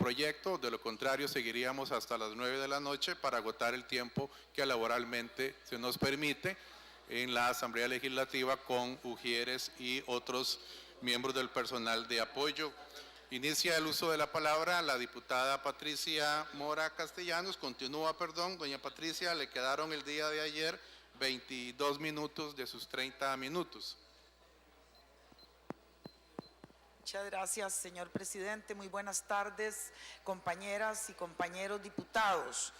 proyecto, de lo contrario seguiríamos hasta las 9 de la noche para agotar el tiempo que laboralmente se nos permite en la Asamblea Legislativa con ujieres y otros miembros del personal de apoyo. Inicia el uso de la palabra la diputada Patricia Mora Castellanos. Continúa, doña Patricia, le quedaron el día de ayer 22 minutos de sus 30 minutos. Muchas gracias, señor presidente. Muy buenas tardes, compañeras y compañeros diputados.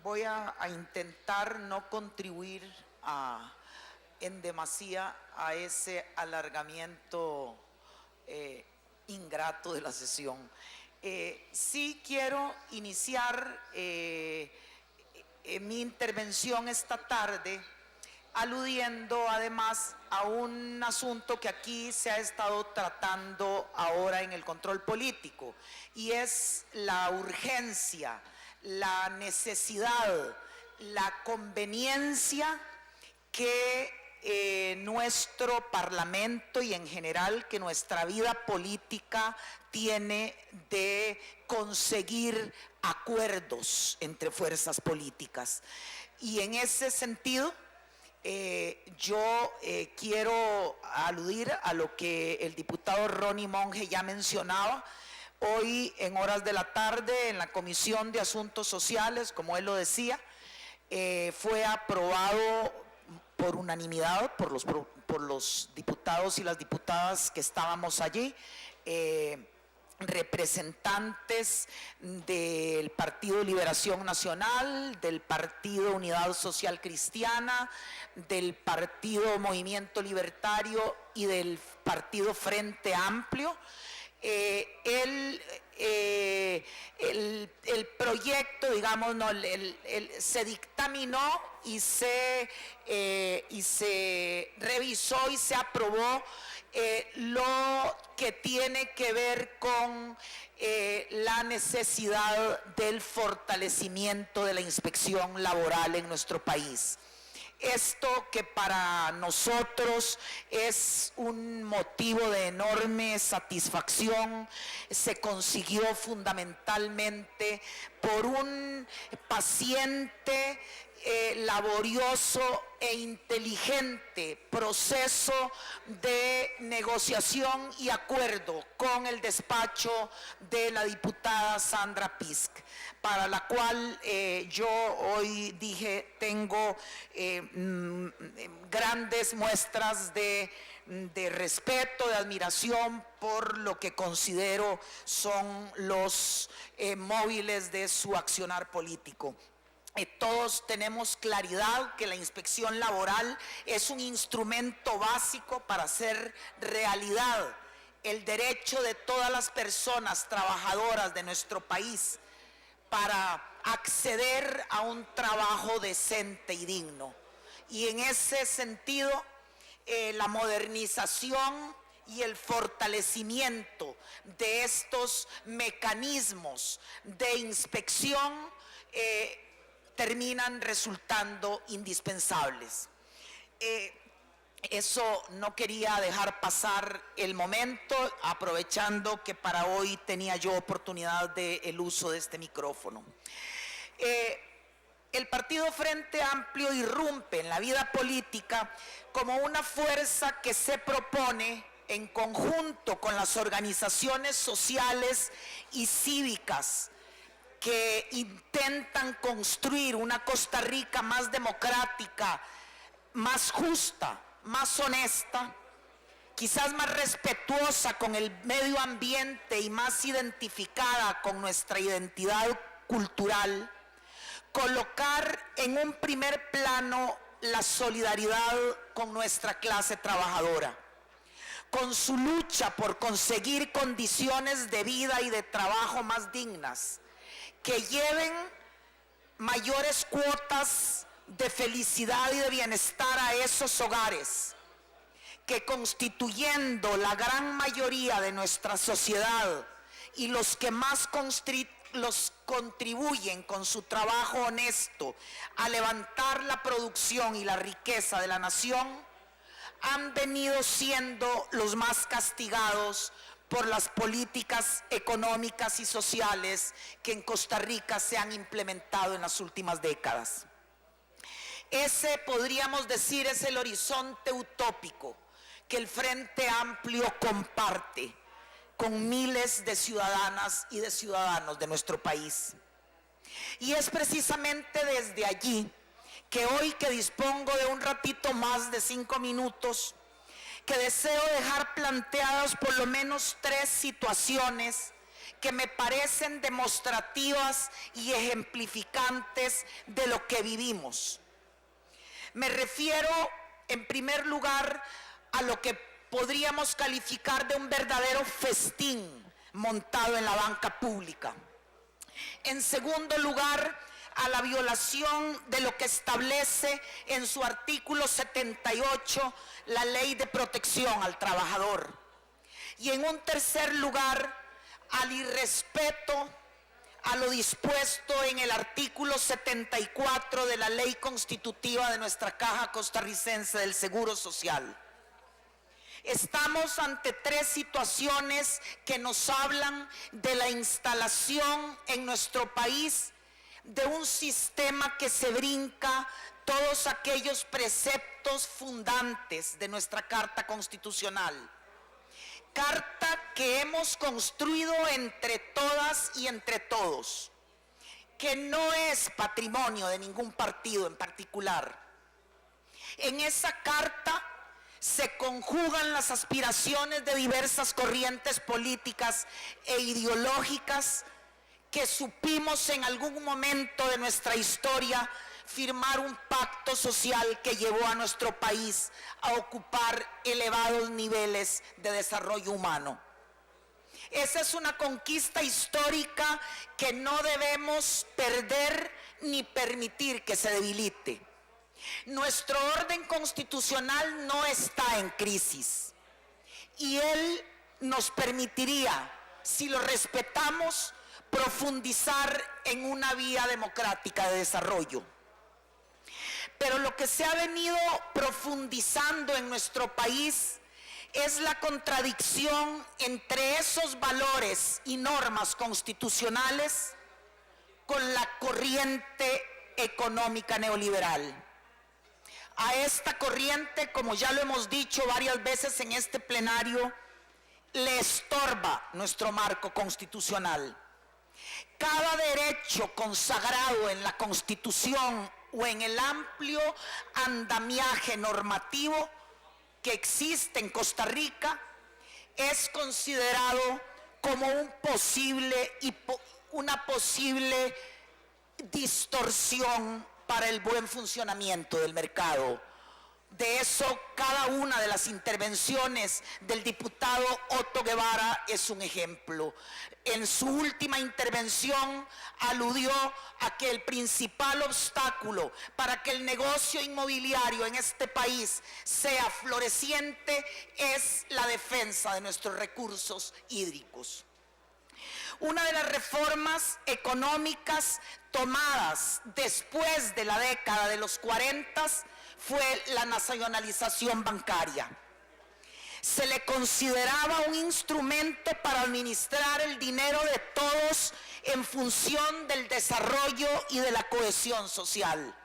Voy a intentar no contribuir en demasía a ese alargamiento ingrato de la sesión. Sí quiero iniciar mi intervención esta tarde aludiendo además a un asunto que aquí se ha estado tratando ahora en el control político, y es la urgencia, la necesidad, la conveniencia que nuestro Parlamento y en general que nuestra vida política tiene de conseguir acuerdos entre fuerzas políticas. Y en ese sentido, yo quiero aludir a lo que el diputado Ronnie Monge ya mencionaba. Hoy en horas de la tarde en la Comisión de Asuntos Sociales, como él lo decía, fue aprobado por unanimidad por los diputados y las diputadas que estábamos allí, representantes del Partido Liberación Nacional, del Partido Unidad Social Cristiana, del Partido Movimiento Libertario y del Partido Frente Amplio. El proyecto, digamos, se dictaminó y se revisó y se aprobó lo que tiene que ver con la necesidad del fortalecimiento de la inspección laboral en nuestro país. Esto que para nosotros es un motivo de enorme satisfacción, se consiguió fundamentalmente por un paciente, laborioso e inteligente proceso de negociación y acuerdo con el despacho de la diputada Sandra Pisk, para la cual yo hoy dije tengo grandes muestras de respeto, de admiración por lo que considero son los móviles de su accionar político. Todos tenemos claridad que la inspección laboral es un instrumento básico para hacer realidad el derecho de todas las personas trabajadoras de nuestro país para acceder a un trabajo decente y digno. Y en ese sentido, la modernización y el fortalecimiento de estos mecanismos de inspección terminan resultando indispensables. Eso no quería dejar pasar el momento, aprovechando que para hoy tenía yo oportunidad del uso de este micrófono. El Partido Frente Amplio irrumpe en la vida política como una fuerza que se propone, en conjunto con las organizaciones sociales y cívicas, que intentan construir una Costa Rica más democrática, más justa, más honesta, quizás más respetuosa con el medio ambiente y más identificada con nuestra identidad cultural, colocar en un primer plano la solidaridad con nuestra clase trabajadora, con su lucha por conseguir condiciones de vida y de trabajo más dignas, que lleven mayores cuotas de felicidad y de bienestar a esos hogares, que constituyendo la gran mayoría de nuestra sociedad y los que más contribuyen con su trabajo honesto a levantar la producción y la riqueza de la nación, han venido siendo los más castigados por las políticas económicas y sociales que en Costa Rica se han implementado en las últimas décadas. Ese, podríamos decir, es el horizonte utópico que el Frente Amplio comparte con miles de ciudadanas y de ciudadanos de nuestro país. Y es precisamente desde allí que hoy, que dispongo de un ratito más de 5 minutos, que deseo dejar planteadas por lo menos 3 situaciones que me parecen demostrativas y ejemplificantes de lo que vivimos. Me refiero, en primer lugar, a lo que podríamos calificar de un verdadero festín montado en la banca pública. En segundo lugar, a la violación de lo que establece en su artículo 78 la Ley de Protección al Trabajador. Y en un tercer lugar, al irrespeto a lo dispuesto en el artículo 74 de la Ley Constitutiva de nuestra Caja Costarricense del Seguro Social. Estamos ante 3 situaciones que nos hablan de la instalación en nuestro país de un sistema que se brinca todos aquellos preceptos fundantes de nuestra Carta Constitucional. Carta que hemos construido entre todas y entre todos, que no es patrimonio de ningún partido en particular. En esa carta se conjugan las aspiraciones de diversas corrientes políticas e ideológicas que supimos en algún momento de nuestra historia firmar un pacto social que llevó a nuestro país a ocupar elevados niveles de desarrollo humano. Esa es una conquista histórica que no debemos perder ni permitir que se debilite. Nuestro orden constitucional no está en crisis y él nos permitiría, si lo respetamos, profundizar en una vía democrática de desarrollo. Pero lo que se ha venido profundizando en nuestro país es la contradicción entre esos valores y normas constitucionales con la corriente económica neoliberal. A esta corriente, como ya lo hemos dicho varias veces en este plenario, le estorba nuestro marco constitucional. Cada derecho consagrado en la Constitución o en el amplio andamiaje normativo que existe en Costa Rica es considerado como una posible distorsión para el buen funcionamiento del mercado. De eso, cada una de las intervenciones del diputado Otto Guevara es un ejemplo. En su última intervención aludió a que el principal obstáculo para que el negocio inmobiliario en este país sea floreciente es la defensa de nuestros recursos hídricos. Una de las reformas económicas tomadas después de la década de los 40 fue la nacionalización bancaria. Se le consideraba un instrumento para administrar el dinero de todos en función del desarrollo y de la cohesión social.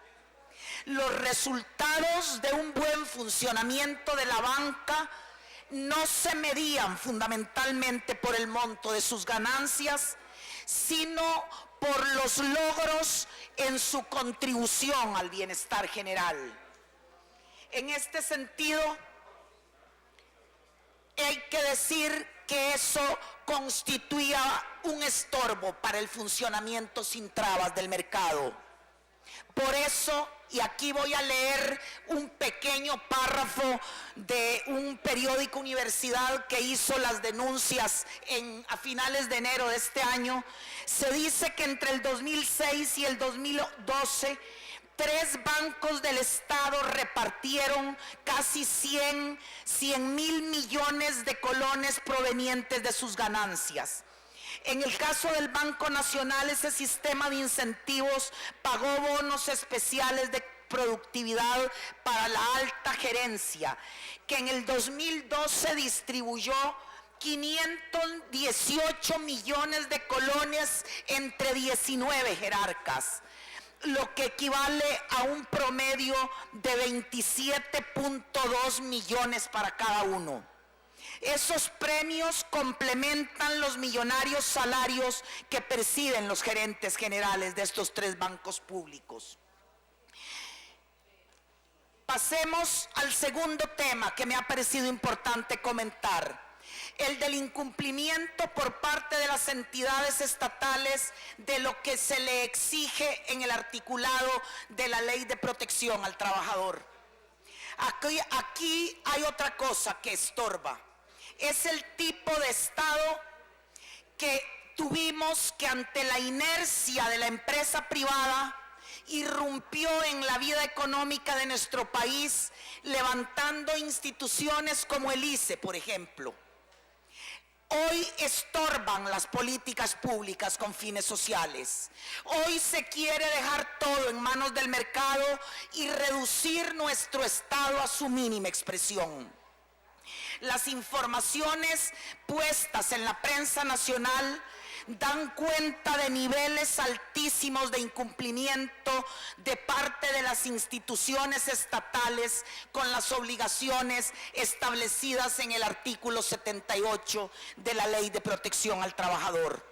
Los resultados de un buen funcionamiento de la banca no se medían fundamentalmente por el monto de sus ganancias, sino por los logros en su contribución al bienestar general. En este sentido, hay que decir que eso constituía un estorbo para el funcionamiento sin trabas del mercado. Por eso, y aquí voy a leer un pequeño párrafo de un periódico Universidad que hizo las denuncias a finales de enero de este año, se dice que entre el 2006 y el 2012, 3 bancos del Estado repartieron casi 100 mil millones de colones provenientes de sus ganancias. En el caso del Banco Nacional, ese sistema de incentivos pagó bonos especiales de productividad para la alta gerencia, que en el 2012 distribuyó 518 millones de colones entre 19 jerarcas, lo que equivale a un promedio de 27.2 millones para cada uno. Esos premios complementan los millonarios salarios que perciben los gerentes generales de estos 3 bancos públicos. Pasemos al segundo tema que me ha parecido importante comentar, el del incumplimiento por parte de las entidades estatales de lo que se le exige en el articulado de la Ley de Protección al Trabajador. Aquí hay otra cosa que estorba. Es el tipo de Estado que tuvimos que ante la inercia de la empresa privada irrumpió en la vida económica de nuestro país, levantando instituciones como el ICE, por ejemplo. Hoy estorban las políticas públicas con fines sociales. Hoy se quiere dejar todo en manos del mercado y reducir nuestro Estado a su mínima expresión. Las informaciones puestas en la prensa nacional dan cuenta de niveles altísimos de incumplimiento de parte de las instituciones estatales con las obligaciones establecidas en el artículo 78 de la Ley de Protección al Trabajador.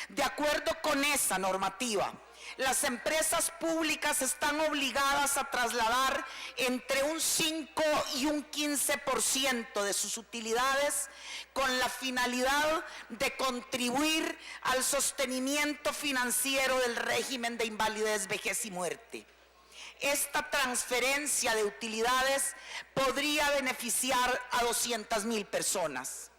De acuerdo con esa normativa, las empresas públicas están obligadas a trasladar entre un 5 y un 15% de sus utilidades con la finalidad de contribuir al sostenimiento financiero del régimen de invalidez, vejez y muerte. Esta transferencia de utilidades podría beneficiar a 200,000 personas.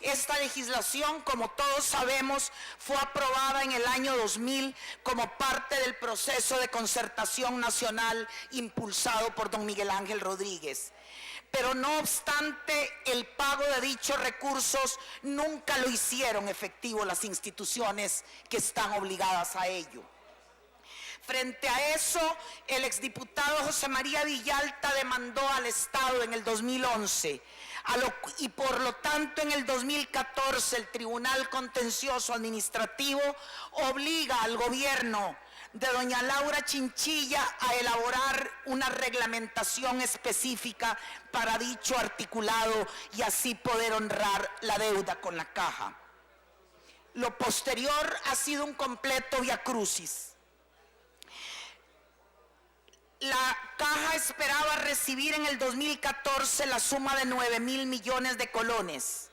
Esta legislación, como todos sabemos, fue aprobada en el año 2000 como parte del proceso de concertación nacional impulsado por don Miguel Ángel Rodríguez. Pero no obstante, el pago de dichos recursos nunca lo hicieron efectivo las instituciones que están obligadas a ello. Frente a eso, el exdiputado José María Villalta demandó al Estado en el 2011 y por lo tanto en el 2014 el Tribunal Contencioso Administrativo obliga al gobierno de doña Laura Chinchilla a elaborar una reglamentación específica para dicho articulado y así poder honrar la deuda con la Caja. Lo posterior ha sido un completo viacrucis. La Caja esperaba recibir en el 2014 la suma de 9,000 millones de colones,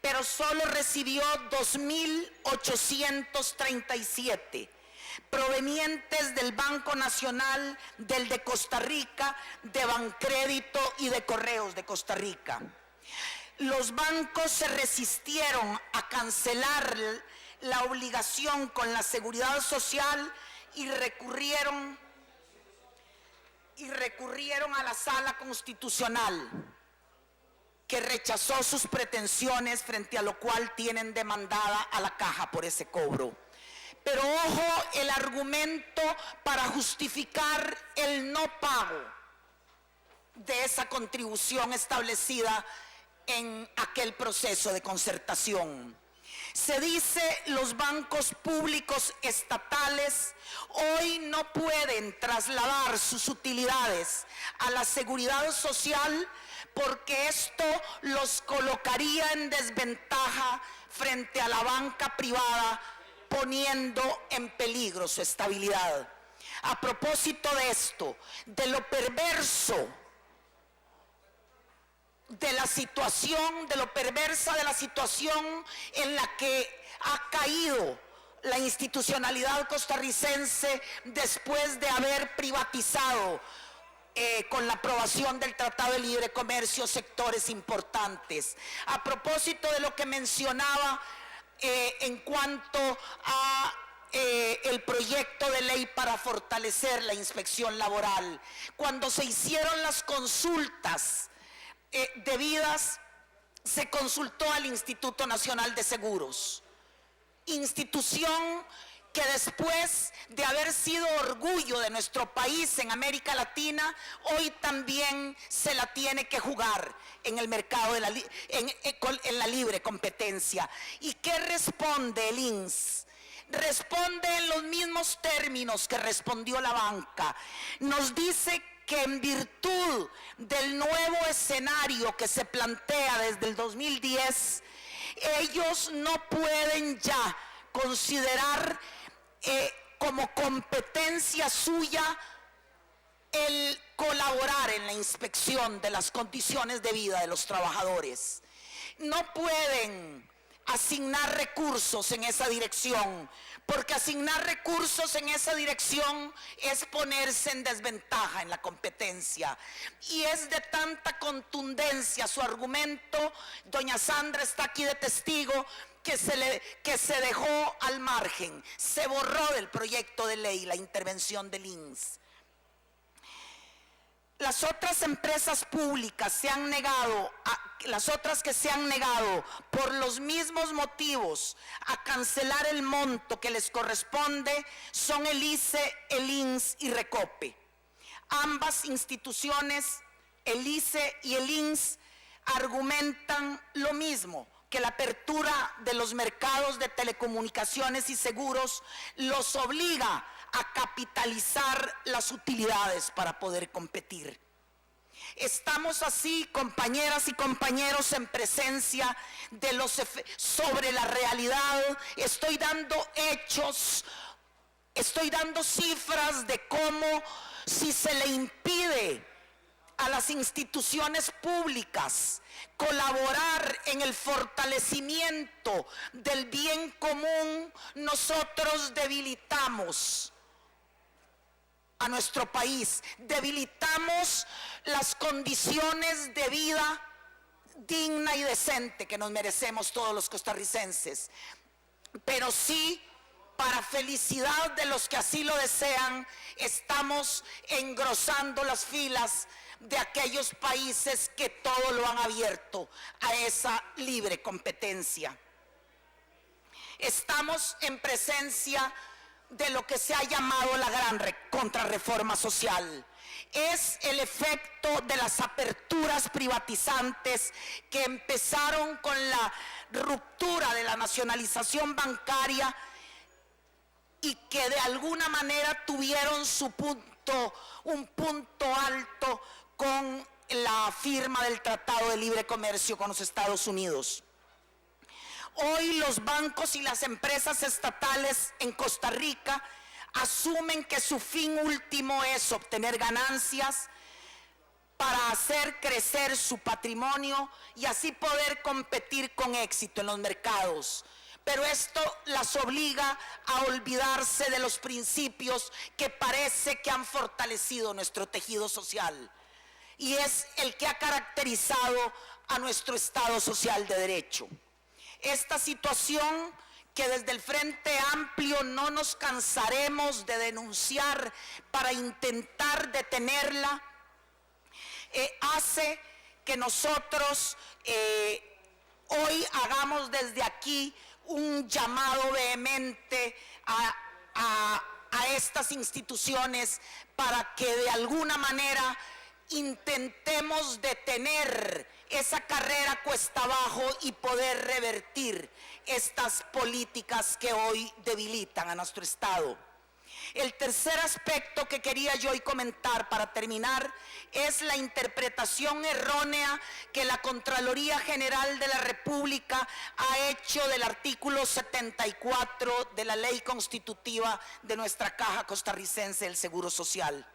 pero solo recibió 2,837 provenientes del Banco Nacional, del de Costa Rica, de Bancrédito y de Correos de Costa Rica. Los bancos se resistieron a cancelar la obligación con la Seguridad Social y recurrieron a la Sala Constitucional, que rechazó sus pretensiones, frente a lo cual tienen demandada a la Caja por ese cobro. Pero ojo, el argumento para justificar el no pago de esa contribución establecida en aquel proceso de concertación. Se dice, los bancos públicos estatales hoy no pueden trasladar sus utilidades a la Seguridad Social porque esto los colocaría en desventaja frente a la banca privada, poniendo en peligro su estabilidad. A propósito de esto, de lo perverso de la situación, de lo perversa de la situación en la que ha caído la institucionalidad costarricense después de haber privatizado con la aprobación del Tratado de Libre Comercio sectores importantes. A propósito de lo que mencionaba en cuanto a el proyecto de ley para fortalecer la inspección laboral, cuando se hicieron las consultas debidas, se consultó al Instituto Nacional de Seguros, institución que después de haber sido orgullo de nuestro país en América Latina, hoy también se la tiene que jugar en el mercado de en la libre competencia. ¿Y qué responde el INS? Responde en los mismos términos que respondió la banca. Nos dice que en virtud del nuevo escenario que se plantea desde el 2010, ellos no pueden ya considerar como competencia suya el colaborar en la inspección de las condiciones de vida de los trabajadores. No pueden asignar recursos en esa dirección, porque asignar recursos en esa dirección es ponerse en desventaja en la competencia. Y es de tanta contundencia su argumento, doña Sandra está aquí de testigo, que se dejó al margen, se borró del proyecto de ley la intervención del INS. Las otras empresas públicas las otras que se han negado por los mismos motivos a cancelar el monto que les corresponde son el ICE, el INS y Recope. Ambas instituciones, el ICE y el INS, argumentan lo mismo, que la apertura de los mercados de telecomunicaciones y seguros los obliga a capitalizar las utilidades para poder competir. Estamos así, compañeras y compañeros, en presencia de sobre la realidad. Estoy dando hechos, estoy dando cifras de cómo, si se le impide a las instituciones públicas colaborar en el fortalecimiento del bien común, nosotros debilitamos a nuestro país, debilitamos las condiciones de vida digna y decente que nos merecemos todos los costarricenses. Pero sí, para felicidad de los que así lo desean, estamos engrosando las filas de aquellos países que todo lo han abierto a esa libre competencia. Estamos en presencia de lo que se ha llamado la gran contrarreforma social. Es el efecto de las aperturas privatizantes que empezaron con la ruptura de la nacionalización bancaria y que de alguna manera tuvieron un punto alto con la firma del Tratado de Libre Comercio con los Estados Unidos. Hoy los bancos y las empresas estatales en Costa Rica asumen que su fin último es obtener ganancias para hacer crecer su patrimonio y así poder competir con éxito en los mercados. Pero esto las obliga a olvidarse de los principios que parece que han fortalecido nuestro tejido social, y es el que ha caracterizado a nuestro Estado social de derecho. Esta situación que desde el Frente Amplio no nos cansaremos de denunciar para intentar detenerla, hace que nosotros hoy hagamos desde aquí un llamado vehemente a estas instituciones para que de alguna manera intentemos detener esa carrera cuesta abajo y poder revertir estas políticas que hoy debilitan a nuestro Estado. El tercer aspecto que quería yo hoy comentar para terminar es la interpretación errónea que la Contraloría General de la República ha hecho del artículo 74 de la Ley Constitutiva de nuestra Caja Costarricense del Seguro Social.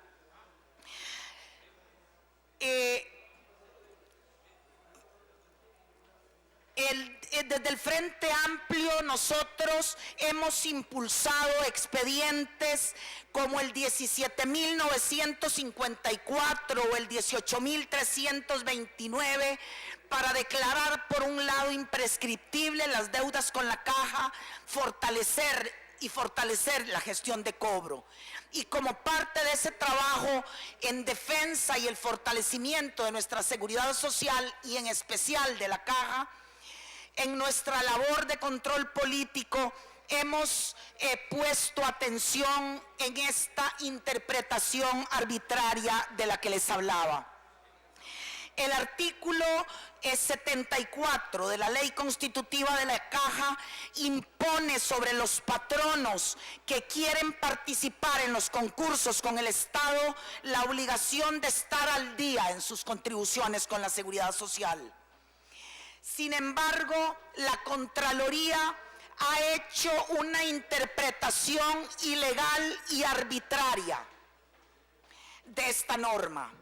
Desde el Frente Amplio nosotros hemos impulsado expedientes como el 17.954 o el 18.329 para declarar, por un lado, imprescriptible las deudas con la Caja, fortalecer la gestión de cobro. Y como parte de ese trabajo en defensa y el fortalecimiento de nuestra seguridad social y en especial de la Caja, en nuestra labor de control político hemos puesto atención en esta interpretación arbitraria de la que les hablaba. El artículo 74 de la Ley Constitutiva de la Caja impone sobre los patronos que quieren participar en los concursos con el Estado la obligación de estar al día en sus contribuciones con la Seguridad Social. Sin embargo, la Contraloría ha hecho una interpretación ilegal y arbitraria de esta norma.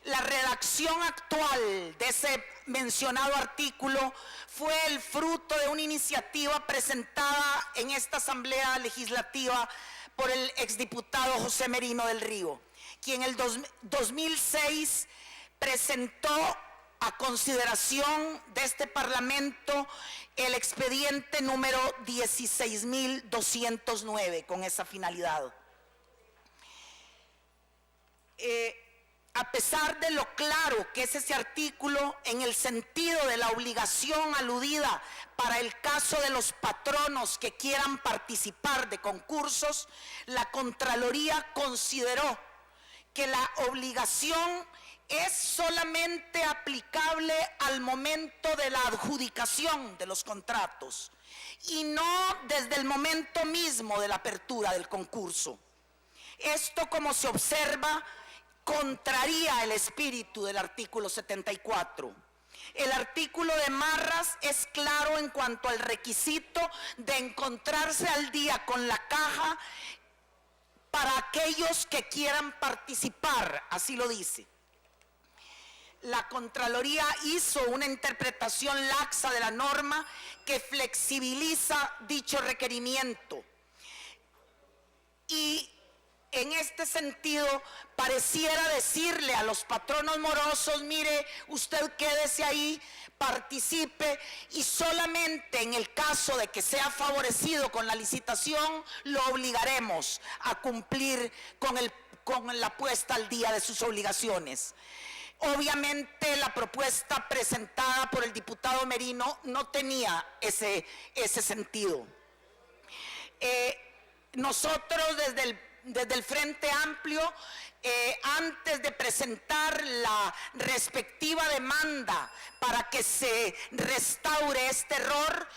La redacción actual de ese mencionado artículo fue el fruto de una iniciativa presentada en esta Asamblea Legislativa por el exdiputado José Merino del Río, quien en el 2006 presentó a consideración de este Parlamento el expediente número 16.209 con esa finalidad. A pesar de lo claro que es ese artículo en el sentido de la obligación aludida para el caso de los patronos que quieran participar de concursos, la Contraloría consideró que la obligación es solamente aplicable al momento de la adjudicación de los contratos y no desde el momento mismo de la apertura del concurso. Esto, como se observa, contraría el espíritu del artículo 74. El artículo de Marras es claro en cuanto al requisito de encontrarse al día con la caja para aquellos que quieran participar, así lo dice. La Contraloría hizo una interpretación laxa de la norma que flexibiliza dicho requerimiento. Y en este sentido, pareciera decirle a los patronos morosos: mire, usted quédese ahí, participe, y solamente en el caso de que sea favorecido con la licitación, lo obligaremos a cumplir con la puesta al día de sus obligaciones. Obviamente, la propuesta presentada por el diputado Merino no tenía ese sentido. Nosotros desde el Frente Amplio, antes de presentar la respectiva demanda para que se restaure este error,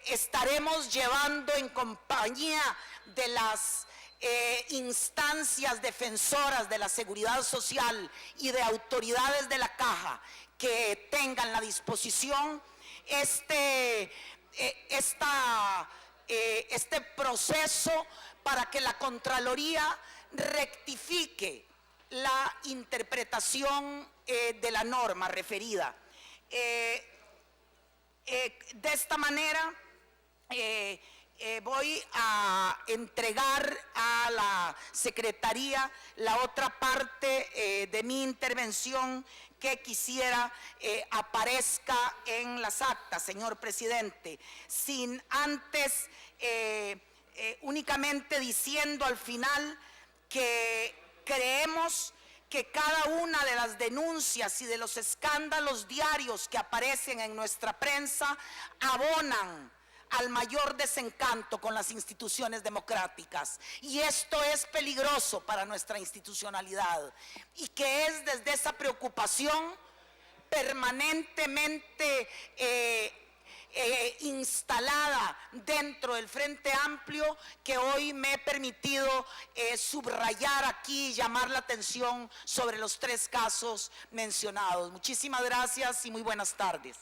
estaremos llevando en compañía de las instancias defensoras de la seguridad social y de autoridades de la Caja que tengan la disposición este proceso para que la Contraloría rectifique la interpretación de la norma referida. De esta manera, voy a entregar a la Secretaría la otra parte de mi intervención que quisiera aparezca en las actas, señor presidente, sin antes únicamente diciendo al final que creemos que cada una de las denuncias y de los escándalos diarios que aparecen en nuestra prensa abonan al mayor desencanto con las instituciones democráticas, y esto es peligroso para nuestra institucionalidad, y que es desde esa preocupación permanentemente instalada dentro del Frente Amplio que hoy me he permitido subrayar aquí y llamar la atención sobre los 3 casos mencionados. Muchísimas gracias y muy buenas tardes.